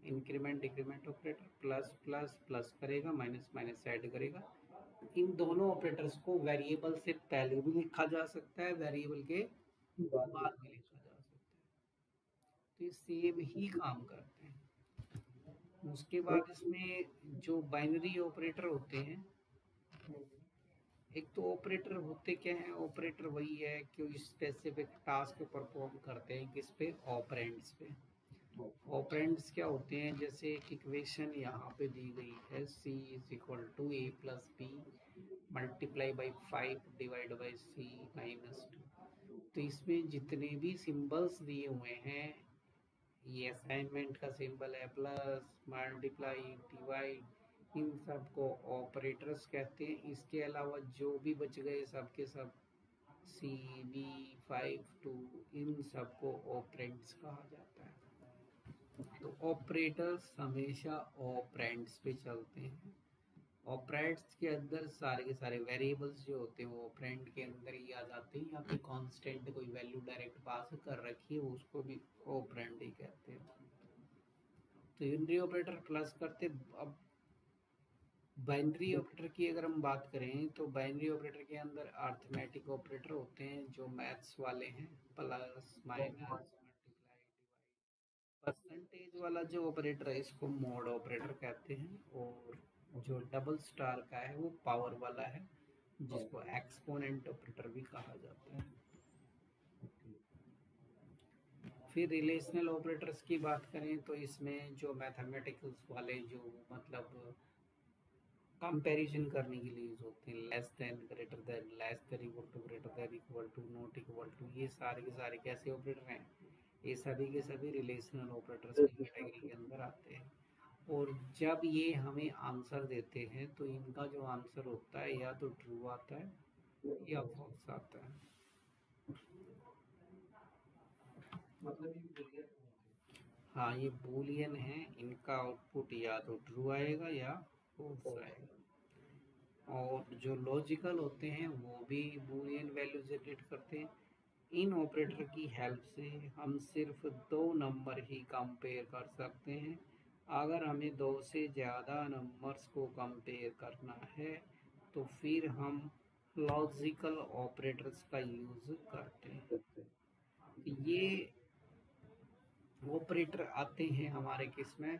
Increment decrement operator, plus plus plus करेगा, minus minus add करेगा। इन दोनों ऑपरेटर्स को वेरिएबल से पहले भी लिखा जा सकता है, वेरिएबल के बाद भी लिखा जा सकता है, तो ये सेम ही काम करते हैं। उसके बाद इसमें जो बाइनरी ऑपरेटर होते हैं, एक तो ऑपरेटर होते क्या है, ऑपरेटर वही है कि स्पेसिफिक टास्क परफॉर्म करते हैं किस पे, ऑपरेंड्स पे। ऑपरेंड्स क्या होते हैं, जैसे एक इक्वेशन यहाँ पे दी गई है, c is equal to a plus b multiply by 5 divide by c minus 2। तो इसमें जितने भी सिंबल्स दिए हुए हैं, ये असाइनमेंट का सिंबल है, प्लस मल्टीप्लाई डिवाइड, इन सब को ऑपरेटर्स कहते हैं। इसके अलावा जो भी बच गए सब के सब सी बी 5 2, इन सबको ऑपरेंड्स कहा जाता है। तो ऑपरेटर्स हमेशा ऑपरेंड्स पे चलते हैं। ऑपरेंड्स के अंदर सारे के सारे वेरिएबल्स जो होते हैं वो ऑपरेंड के अंदर ही आ जाते हैं, या फिर कांस्टेंट कोई वैल्यू डायरेक्ट पास कर रखी है उसको भी ऑपरेंड ही कहते हैं। तो यूनरी ऑपरेटर प्लस करते। अब बाइनरी ऑपरेटर की अगर हम बात करें तो बाइनरी ऑपरेटर के अंदर अर्थमेटिक ऑपरेटर होते हैं जो मैथ्स वाले हैं, plus minus multiply divide. Percentage वाला जो ऑपरेटर है इसको मोड ऑपरेटर कहते हैं, और जो डबल स्टार का है वो पावर वाला है, जिसको एक्सपोनेंट ऑपरेटर भी कहा जाता है। फिर रिलेशनल ऑपरेटर्स की बात करें तो इसमें जो मैथमेटिक्स वाले जो मतलब कंपैरिजन करने के लिए यूज होते हैं, less than, greater than, less than equal to, greater than equal to, not equal to, ये सारे के सारे कैसे ऑपरेटर हैं, ये सभी के सभी रिलेशनल ऑपरेटर्स की कैटेगरी के अंदर आते हैं। और जब ये हमें आंसर देते हैं तो इनका जो आंसर होता है या तो ट्रू आता है या फॉल्स आता है। हाँ, ये बूलियन है, इनका आउटपुट या तो ट्रू आएगा या फॉल्स आएगा। और जो लॉजिकल होते हैं वो भी बूलियन वैल्यू जनरेट करते हैं। इन ऑपरेटर की हेल्प से हम सिर्फ दो नंबर ही कंपेयर कर सकते हैं। अगर हमें दो से ज़्यादा नंबर्स को कंपेयर करना है तो फिर हम लॉजिकल ऑपरेटर्स का यूज़ करते हैं। ये ऑपरेटर आते हैं हमारे किस में,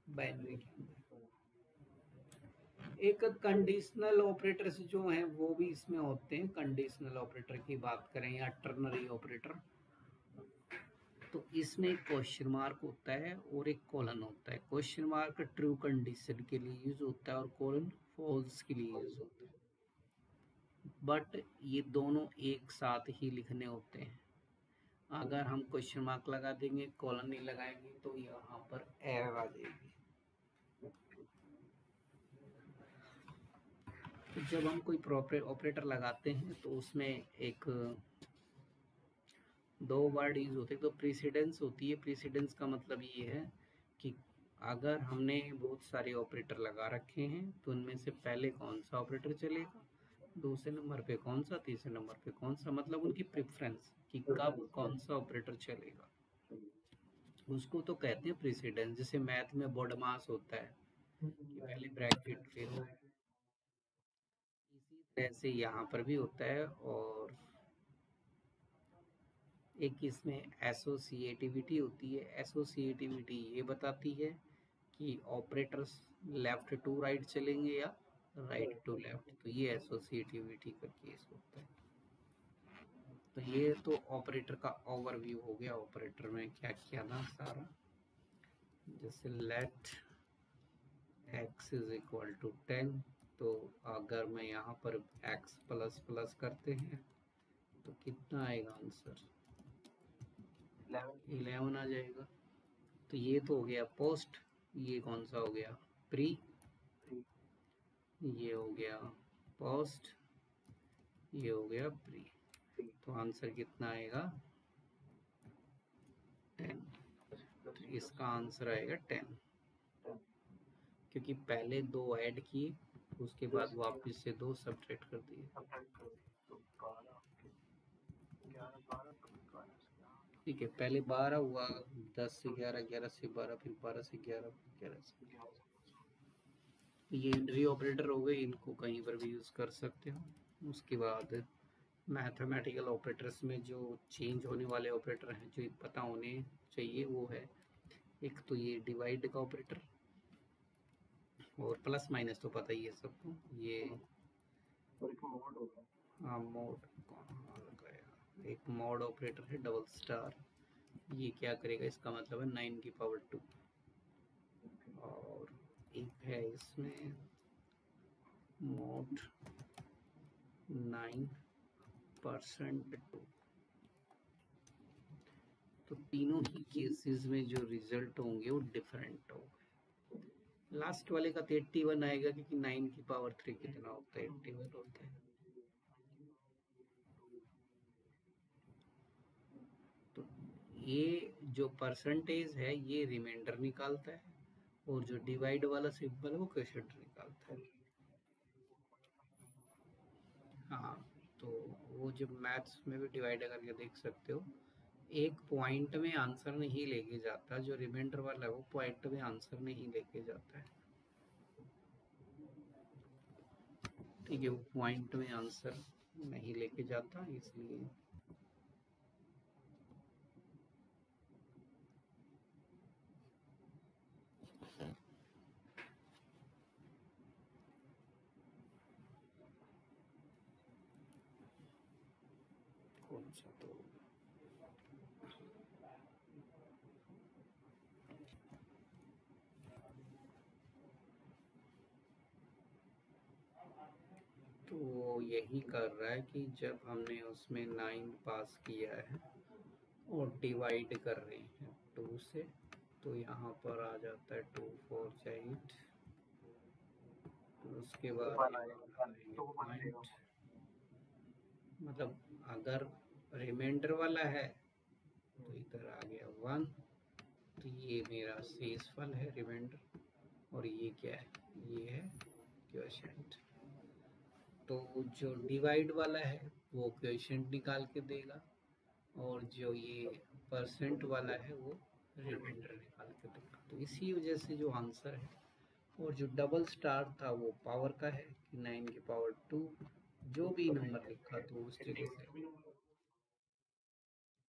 बाइनरी के अंदर। एक कंडीशनल ऑपरेटर्स जो हैं वो भी इसमें होते हैं। कंडीशनल ऑपरेटर की बात करें या टर्नरी ऑपरेटर, तो इसमें एक क्वेश्चन मार्क होता है और एक कोलन होता है। क्वेश्चन मार्क ट्रू कंडीशन के लिए यूज होता है और कोलन फॉल्स के लिए यूज होता है, बट ये दोनों एक साथ ही लिखने होते हैं। अगर हम क्वेश्चन मार्क लगा देंगे, कोलन नहीं लगाएंगे, तो यहाँ पर एरर आ जाएगी। तो जब हम कोई ऑपरेटर लगाते हैं तो उसमें एक दो वर्ड यूज होते हैं। तो प्रीसिडेंस होती है। प्रीसिडेंस का मतलब ये है कि अगर हमने बहुत सारे ऑपरेटर लगा रखे हैं तो उनमें से पहले कौन सा ऑपरेटर चलेगा, दूसरे नंबर पे कौन सा, तीसरे नंबर पे कौन सा, मतलब उनकी प्रेफरेंस कि कब कौन सा ऑपरेटर चलेगा, उसको तो कहते हैं प्रीसिडेंस। जैसे मैथ में बोडमास होता है कि पहले ब्रैकेट फिर, इसी तरह से यहाँ पर भी होता है। और एक इसमें एसोसिएटिविटी होती है। एसोसिएटिविटी ये बताती है कि ऑपरेटर्स लेफ्ट टू राइट चलेंगे या राइट टू लेफ्ट, तो ये एसोसिएटिविटी का केस होता है। तो ये तो ऑपरेटर का ओवरव्यू हो गया। ऑपरेटर में क्या क्या ना सारा, जैसे let x is equal to 10, तो अगर मैं यहाँ पर x प्लस प्लस करते हैं तो कितना आएगा आंसर, 11 आ जाएगा। तो ये तो हो गया पोस्ट। ये कौन सा हो गया, प्री। ये हो गया पोस्ट, ये हो गया प्री। तो आंसर कितना आएगा, 10। तो इसका आंसर आएगा 10, क्योंकि पहले दो ऐड किए, उसके बाद वापस से दो सब्ट्रैक्ट कर दिए। ठीक है, पहले 12 हुआ, 10 से 11, 11 से 12, फिर 12 से 11, 11 से 11। ये री ऑपरेटर हो गए, इनको कहीं पर भी यूज़ कर सकते हो। उसके बाद मैथमेटिकल ऑपरेटर्स में जो चेंज होने वाले ऑपरेटर हैं जो पता होने चाहिए वो है, एक तो ये डिवाइड का ऑपरेटर, और प्लस माइनस तो पता ही है सबको। ये हाँ, मोड कहाँ गया, एक मोड ऑपरेटर है डबल स्टार। ये क्या करेगा, इसका मतलब है 9 की पावर 2। और एक है इसमें मोड 9%। तो तीनों ही केसेस में जो रिजल्ट होंगे वो डिफरेंट होंगे। लास्ट वाले का तो 81 आएगा, क्योंकि 9 की पावर 3 कितना होता है, 81 होता है। तो ये जो परसेंटेज है ये रिमाइंडर निकालता है, और जो डिवाइड वाला सिंबल है वो क्वोशिएंट निकालता है। हाँ, तो वो जब मैथ्स में भी डिवाइड करके देख सकते हो, एक पॉइंट में आंसर नहीं लेके जाता, जो रिमाइंडर वाला है वो पॉइंट में आंसर नहीं लेके जाता है। ठीक है, वो पॉइंट में आंसर नहीं लेके जाता, इसलिए कौन सा तो यही कर रहा है कि जब हमने उसमें 9 पास किया है और डिवाइड कर रहे हैं 2 से, तो यहाँ पर आ जाता है 2 4 8। उसके बाद पॉइंट, मतलब अगर रिमाइंडर वाला है तो इधर आ गया 1, तो ये मेरा शेषफल है रिमाइंडर, और ये क्या है, ये है क्वोशिएंट। तो जो डिवाइड वाला है वो क्वोशिएंट निकाल के देगा, और जो ये परसेंट वाला है वो रिमाइंडर निकाल के देगा। तो इसी वजह से जो आंसर है, और जो डबल स्टार था वो पावर का है कि 9 की पावर 2, जो भी नंबर लिखा तो उस जगह से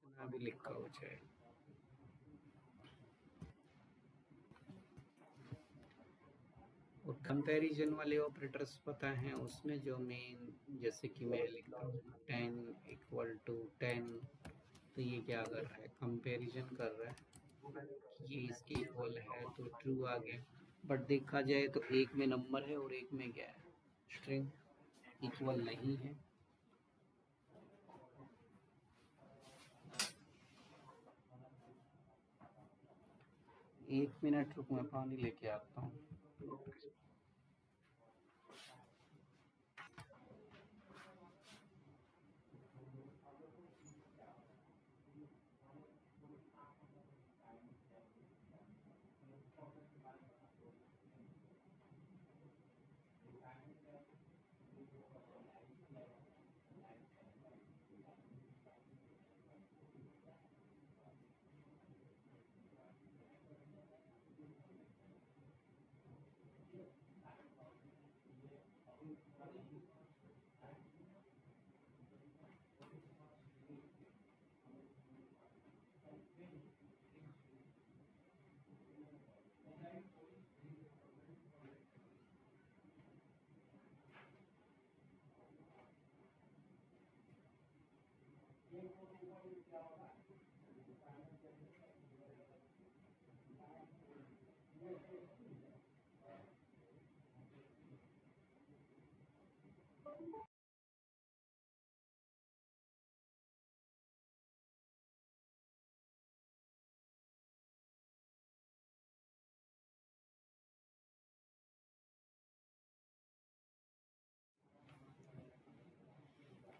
कितना भी लिखा हो चाहे। और कंपैरिजन वाले ऑपरेटर्स पता हैं, उसमें जो मेन, जैसे कि मैं लिखता हूँ 10 इक्वल टू 10, तो ये क्या कर रहा है, कंपैरिजन कर रहा है, ये इसके इक्वल है तो ट्रू आ गया। बट देखा जाए तो एक में नंबर है और एक में क्या है, स्ट्रिंग, इक्वल नहीं है। एक मिनट रुक, मैं पानी लेके आता हूँ।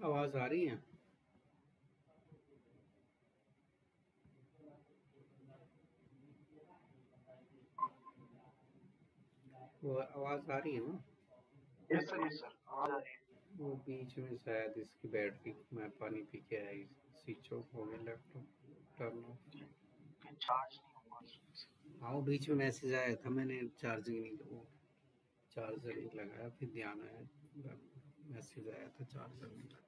आवाज आ रही है? वो आवाज आ रही है ना? यस सर, यस सर, आवाज आ रही है। वो बीच में शायद इसकी बैटरी, मैं पानी पी के आया, स्विच ऑफ हो गया लैपटॉप। Turn off. फिर चार्ज नहीं होगा। हाँ, बीच में मैसेज आया था, मैंने चार्जिंग नहीं वो चार्जर नहीं लगाया, फिर ध्यान आया मैसेज आया था चार्जर नहीं लगाया।